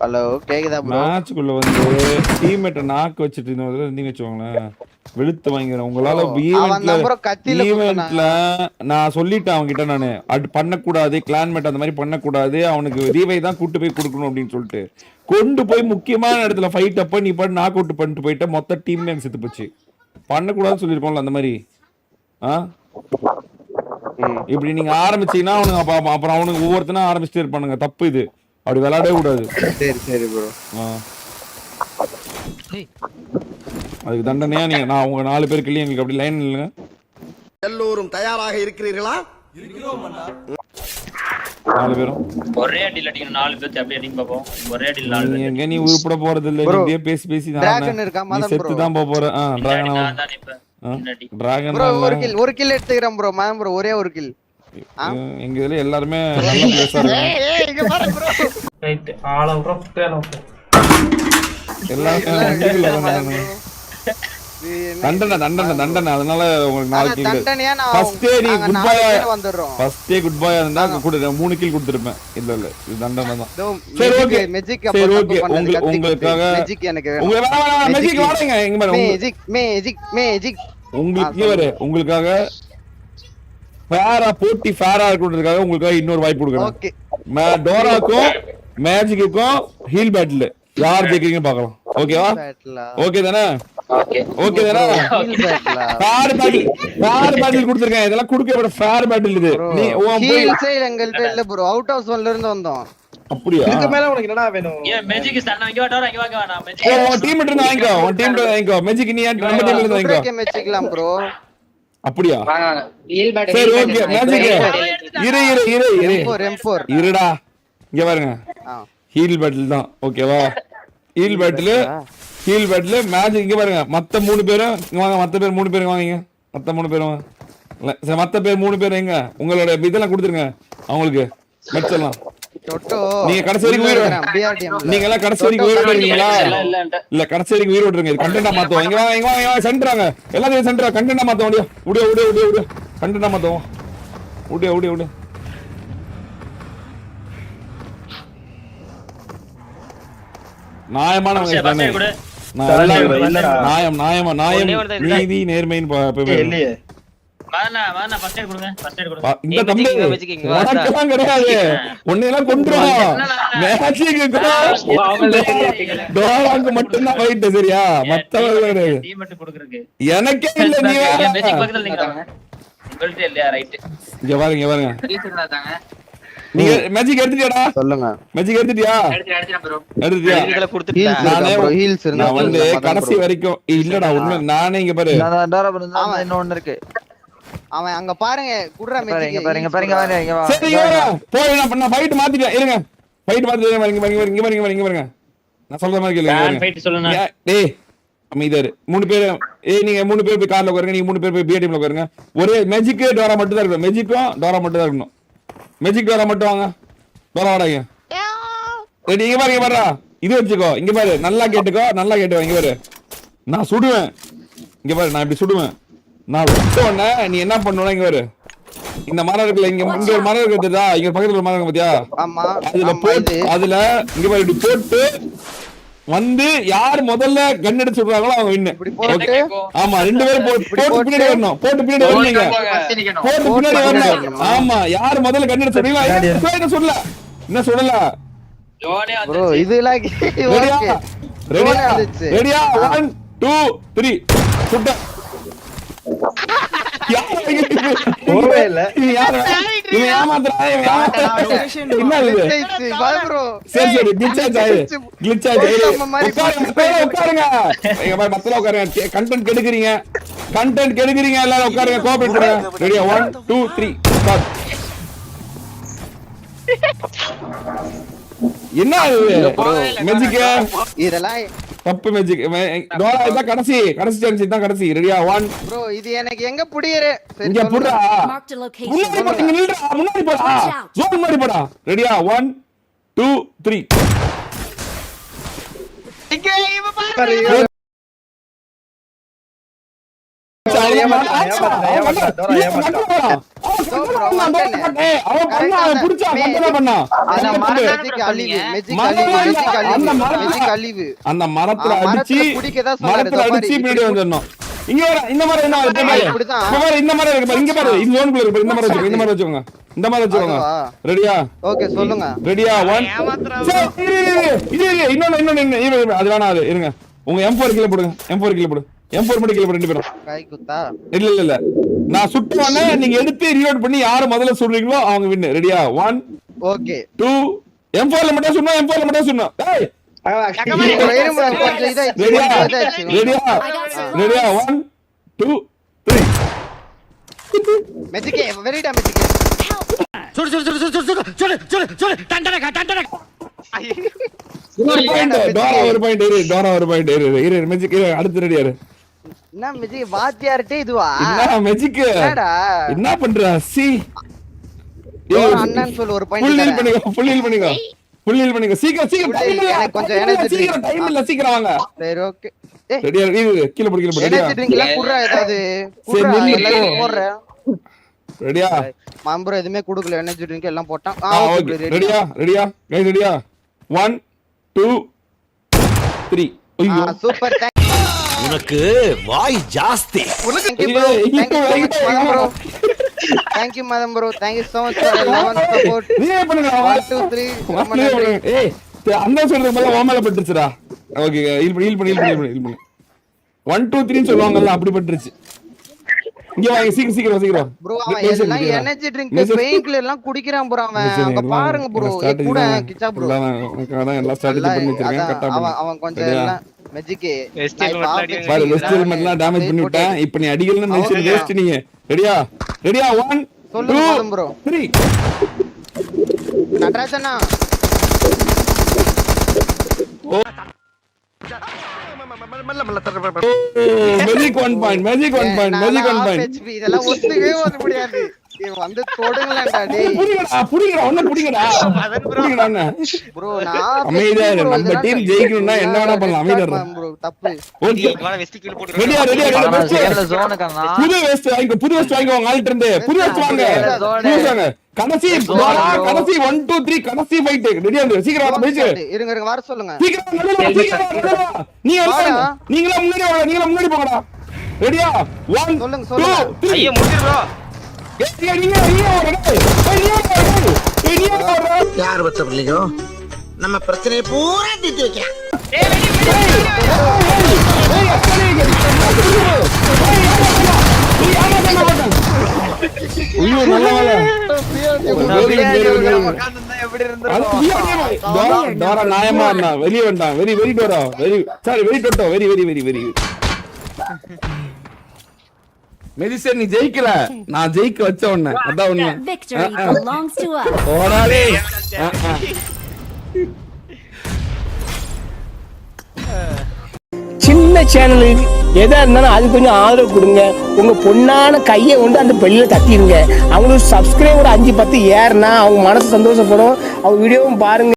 Hello கேக்குதா bro? மேட்ச்க்குள்ள வந்து டீம்மேட்ட நாக்கு வச்சிட்டு இருந்தீங்க வச்சுக்கோங்களேன், வெளுத்து வாங்கிடுறேன். உங்களால ஈவெண்ட்ல நான் சொல்லிட்டேன் அவன்கிட்ட, நானு அது பண்ணக்கூடாது, கிளான்மேட் அந்த மாதிரி பண்ணக்கூடாது, அவனுக்கு ரீவை தான் கூட்டு போய் கொடுக்கணும் அப்படின்னு சொல்லிட்டு கொண்டு போய் முக்கியமான இடத்துல ஃபைட் அப்ப நீ பாட்டு நாக் அவுட் பண்ணிட்டு போயிட்ட, மொத்த டீமே செத்து போச்சு. பண்ணக்கூடாதுன்னு சொல்லியிருக்கோம்ல அந்த மாதிரி. இப்படி நீங்க ஆரம்பிச்சீங்கன்னா அவனுங்க அப்புறம் அவனுக்கு ஒவ்வொருத்தனா ஆரம்பிச்சுட்டே இருப்பானுங்க. தப்பு இது, அப்படி விளையாடவே கூடாது. சரி சரி ப்ரோ. அதுக்கு தண்டனையா நீங்க நான் உங்க 4 பேர் கிள்ளி எங்களுக்கு அப்படி லைன் இல்லைங்க. எல்லோரும் தயாராக இருக்கிறீர்களா? 4 பேரும் ஒரே அடியில் அடிக்கணும். 4 பேர் அப்படியே அடிங்க பாப்போம். ஒரே அடியில் 4 பேர். எங்க நீ உருப்பட போறது இல்ல, நீ பேசி பேசி டிராகன் இருக்கா நீ செத்து தான் போற. டிராகன் டிராகன் ப்ரோ ஒரு கில் எடுத்துக்கறேன் ப்ரோ. மேம் ப்ரோ ஒரே ஒரு கில். எங்க இதுல எல்லாரும் நல்ல பிளேஸா இருக்கு. இங்க பாருங்க bro. Right all out of 10 எல்லாரும் தண்டனை. அதனால உங்களுக்கு 4 கில். தண்டனையா நான் ஃபர்ஸ்ட் நீ குட் பை வந்துறோம். ஃபர்ஸ்ட் குட் பை இருந்தா கூட 3 கில் கொடுத்திருப்பேன். இல்ல இது தண்டனை தான். சரி ஓகே மேஜிக் அப்ப ஓகே உங்களுக்காக மேஜிக் எனக்கு மேஜிக் வாடுங்க. இங்க பாருங்க மேஜிக் உங்களுக்கு வர உங்களுக்காக ஃபேரா போட்டி ஃபேரா இருக்குன்றதுக்காக உங்களுக்காக இன்னொரு வாய்ப்பு கொடுக்கறேன். ஓகே டோராக்கும் மேஜிக்குக்கும் ஹீல் பேட்டில் யார் ஜெயிக்கிறீங்க பார்க்கலாம். ஓகேவா? ஓகே தானே? ஓகே தானே? ஃபேர் பேட்டில் கொடுத்திருக்கேன். இதெல்லாம் கொடுக்க ஃபேர் பேட்டில் இது. நீ ஹீல் சைடு எங்கள்ட்ட இல்ல ப்ரோ. அவுட் ஹவுஸ் 1ல இருந்து வந்தோம். அப்படியே இதுக்கு மேல உனக்கு என்னடா வேணும்? மேஜிக் ஸ்டாண்ட் இங்க வாடா இங்க வாங்க நான் மேஜிக். உன் டீம் கிட்ட இருந்து வாங்கிக்கோ. உன் டீம் கிட்ட வாங்கிக்கோ. மேஜிக் நீ நம்ம டீம்ல இருந்து வாங்கிக்கோ. மேஜிக்லாம் ப்ரோ. அப்படியா? Heal pad. சரி ஓகே மேஜிக் M4 இருடா. இங்க பாருங்க. ஹீல் பேட்டில் தான். ஓகேவா? ஹீல் பேட்டில் மேஜிக். இங்க பாருங்க மத்த 3 பேரும் இங்க வாங்க. மத்த பேர் 3 பேரும் வாங்க. மத்த 3 பேரும் மத்த பேர் 3 பேர் எங்க உங்களோட இதெல்லாம் கொடுத்துருங்க அவங்களுக்கு. மெட்ஸ் எல்லாம் நீங்க கடைசி வரைக்கும் உயிரோட நீங்க எல்லாம் கடைசி வரைக்கும் உயிரோட இருக்கீங்களா? இல்ல கடைசி வரைக்கும் உயிரோட இருங்க. இது கண்டென்ட்டா மாத்துவோம். இங்க வாங்க சென்டராங்க. எல்லாத்தையும் சென்டரா கண்டென்ட்டா மாத்துவோம். உடைய கண்டென்ட்டா மாத்துவோம். உடைய நியாயமான நியாயம் நீதி நேர்மைன்னு வானா ஃபர்ஸ்ட் எய்ட் கொடுங்க. ஃபர்ஸ்ட் எய்ட் கொடுங்க. இந்த தம்பி உனக்கெல்லாம் கிடையாது. உன்னையெல்லாம் கொன்றுவோம். டோராக்கு மட்டும் தான் ஃபைட். சரியா? மத்தவங்க டீம் மட்டும் கொடுக்கறதுக்கு எனக்கே இல்ல. நீ மேஜிக் பக்கத்துல நிக்கறாங்க. உங்கள்ட்ட இல்லையா? ரைட். இங்க பாருங்க. நீங்க மேஜிக் எடுத்துட்டியாடா? சொல்லுங்க. மேஜிக் எடுத்துட்டியா? எடுத்துட்டியா? இதுல கொடுத்துட்டேன். நானே ஹீல்ஸ் இருந்தா நான் வந்து கடைசி வரைக்கும் இல்லடா. உண்மை நானே இங்க பாரு. இன்னொன்னு இருக்கு. அவன் அங்க பாருங்க. குடுறா மேஜிக். பாருங்க. சரி போய் நான் ஃபைட் மாத்திட்டேன். இருங்க. ஃபைட் மாத்திட்டேன். இங்க பாருங்க. நான் சொல்ற மாதிரி கேளுங்க. ஃபைட் சொல்லுங்க. டேய் அமைதியாரு. 3 பேர் நீங்க 3 பேர் போய் கார்ல உட்காருங்க. நீங்க 3 பேர் போய் பி டீம்ல உட்காருங்க. ஒரே மேஜிக் டோரா மட்டும் தான் இருக்கணும். மேஜிக்கும் டோரா மட்டும் தான் இருக்கணும். மேஜிக் டோரா மட்டும் வாங்க. டோரா வாடாங்க. ரெடி? இங்க பாருங்க. இது வச்சுக்கோ. இங்க பாரு. நல்லா கேட்டுக்கோ. இங்க பாரு. நான் சுடுவேன். இங்க பாரு. நான் இப்படி சுடுவேன். நான் விட்டோன்னே நீ என்ன பண்ணுவ? இங்க பாரு. இந்த மரம் இருக்குல்ல, இங்க ஒரு மரம் இருக்குதா? இங்க பக்கத்துல ஒரு மரம் இருக்கு பாத்தியா? ஆமா. அதுல போட்டு அதுல இங்க பாரு இப்படி போட்டு வந்து யார் முதல்ல கன் எடுத்து சொல்றாங்களோ அவங்க வின்னு. ஓகே? ஆமா 2 பேரும் போட்டு பின்னாடி வரணும். போட்டு பின்னாடி வரணும். ஆமா யார் முதல்ல கன் எடுத்து சொல்றீங்களோ என்ன சொல்லல ப்ரோ. இதெல்லாம் ரெடியா? 1 2 3 சுட்ட. கண்டென்ட் கெடுக்குறீங்க எல்லாரும். உட்காருங்க. கோஆபரேட் பண்ணுங்க. ரெடியா? 1 2 3 ஸ்டார்ட். என்ன மேஜிக்? இதெல்லாம் தப்பு மேஜிக். டோரா இதான் கடைசி சான்ஸ். இதான் கடைசி. ரெடியா? 1 ப்ரோ இது எனக்கு எங்க புடியறே? இங்க புடுடா. முன்னாடி போடா. ஜோன் மாதிரி போடா. ரெடியா? 1 2 3 இங்க இவ பாரு. அந்த மரத்துல அடிச்சு பின்னாடி வந்துடணும். இங்க வர இந்த மாதிரி என்ன இந்த மாதிரி இருக்கு இங்க பாரு இந்த ஜோனுக்குள்ள இருக்கு இந்த மாதிரி வச்சுக்கோங்க இந்த மாதிரி வச்சுக்கோங்க. ரெடியா? ஓகே சொல்லுங்க. ரெடியா? 1 இன்னொன்னு அது வேணா அது இருங்க. உங்க M4 கீழ போடுங்க. M4 கீழ போடு. M4 மட்டும் கீழ போடு ரெண்டு பேரும். கை குத்தா? இல்ல நான் சுட்டுவானே நீங்க எடுத்து ரீலோட் பண்ணி யாரு முதல்ல சுடுறீங்களோ அவங்க வின். ரெடியா? 1 ஓகே 2 M4 ல மட்டும் சுடணும். M4 ல மட்டும் சுடணும். டேய் ரெடியா? 1 2 3 மெஜிகே வெரிடா மெஜிகே சுடு டண்டன ஒரு பாயிண்ட் இரு மெஜிக் அடுத்து ரெடியா இரு. என்ன மெஜிக் வாத்தியார்ட்டே இதுவா? என்ன மெஜிக் என்ன பண்ற? சி அண்ணன் சொல்ல ஒரு பாயிண்ட் ஃபுல் ஹீல் பண்ணிக்கோ சீக்கிரம் கொஞ்சம் எனர்ஜி டைம் இல்ல சீக்கிரம் வாங்க. சரி ஓகே ரெடியா? கீழ போடு ரெடியா? எனர்ஜி ட்ரிங்க்ல குறா ஏதாவது எல்லாரும் போடுறேன். ரெடியா? மாம்பரோ எதுமே குடுக்கல எனர்ஜி ட்ரிங்க் எல்லாம் போட்டான். ஓகே ரெடியா கைஸ் ரெடியா? 1 2 3 ஐயோ சூப்பர் உனக்கு வாய் ஜாஸ்தி. Thank you madam bro. Thank you so much for your support. நீயே பண்ணுங்க. 1 2 3 ஏய் அந்த சொல்றது மேல ஓமல பட்டுச்சுடா. ஓகே ஹீல் பண்ணி 1 2 3 சொல்வாங்கல்ல அப்படி பட்டுருச்சு. இங்க வாங்க சீக்கிரம் bro அவன் எல்லாம் எனர்ஜி ட்ரிங்க் பெயின்ல எல்லாம் குடிக்கிறான் bro அவன். அங்க பாருங்க bro கூட கிச்சா bro எல்லாம் ஸ்ட்ராட்டஜி பண்ணி வச்சிருக்கேன் கரெக்ட்டா. அவன் கொஞ்சம் எல்லாம் மெஜிக்கே பாரு வெஸ்டல் மட்டும் டேமேஜ் பண்ணி விட்டேன். இப்போ நீ அடிக்கலன்னு நினைச்சு வேஸ்ட் நீங்க. ரெடியா? 1 சொல்லுங்க bro 3 நடராஜனா மேஜிக் 1 பாயிண்ட் இதெல்லாம் ஒத்துக்கவே முடியாது. வந்து தொடுங்களேன்டா டேய். புடிங்கடா ஒண்ணு புடிங்கடா bro நான் அமைதியா இரு. நம்ம டீம் ஜெயிக்கணும்னா என்ன வேணா பண்ணலாம். அமைதியா இரு bro தப்பு. ஓகே ரெடியா புது வெஸ்ட் வாங்க ஆல்ட் இருந்து புது வெஸ்ட் வாங்க. கடைசி 1 2 3 கடைசி ஃபைட் ரெடியா இரு. சீக்கிரம் வா பேசு. இருங்க வர சொல்லுங்க. சீக்கிரம் நீங்களா முன்னாடி போங்கடா. ரெடியா? 1 சொல்லுங்க 2 3 ஐயோ முடிஞ்சிரோ. யார் வச்ச பிள்ளைங்க நம்ம பிரச்சனையை பூரா தீர்த்து வைக்கலாம். நாயமா வெளியே வேண்டாம். வெரி டோரா வெரி டோட்டோ வெரி மெதிசர் நீ ஜெயிக்கல நான் ஜெயிக்க வச்ச உடனே அதான் உண்மை. ஓடாதே சின்ன சேனலுக்கு எதா இருந்தாலும் அது கொஞ்சம் ஆதரவு கொடுங்க. உங்க பொண்ணான கையை கொண்டு அந்த பெல்ல தட்டிடுங்க. அவங்களுக்கு சப்ஸ்கிரைபர் 5 10 ஏறுனா அவங்க மனசு சந்தோஷப்படும். அவங்க வீடியோவும் பாருங்க.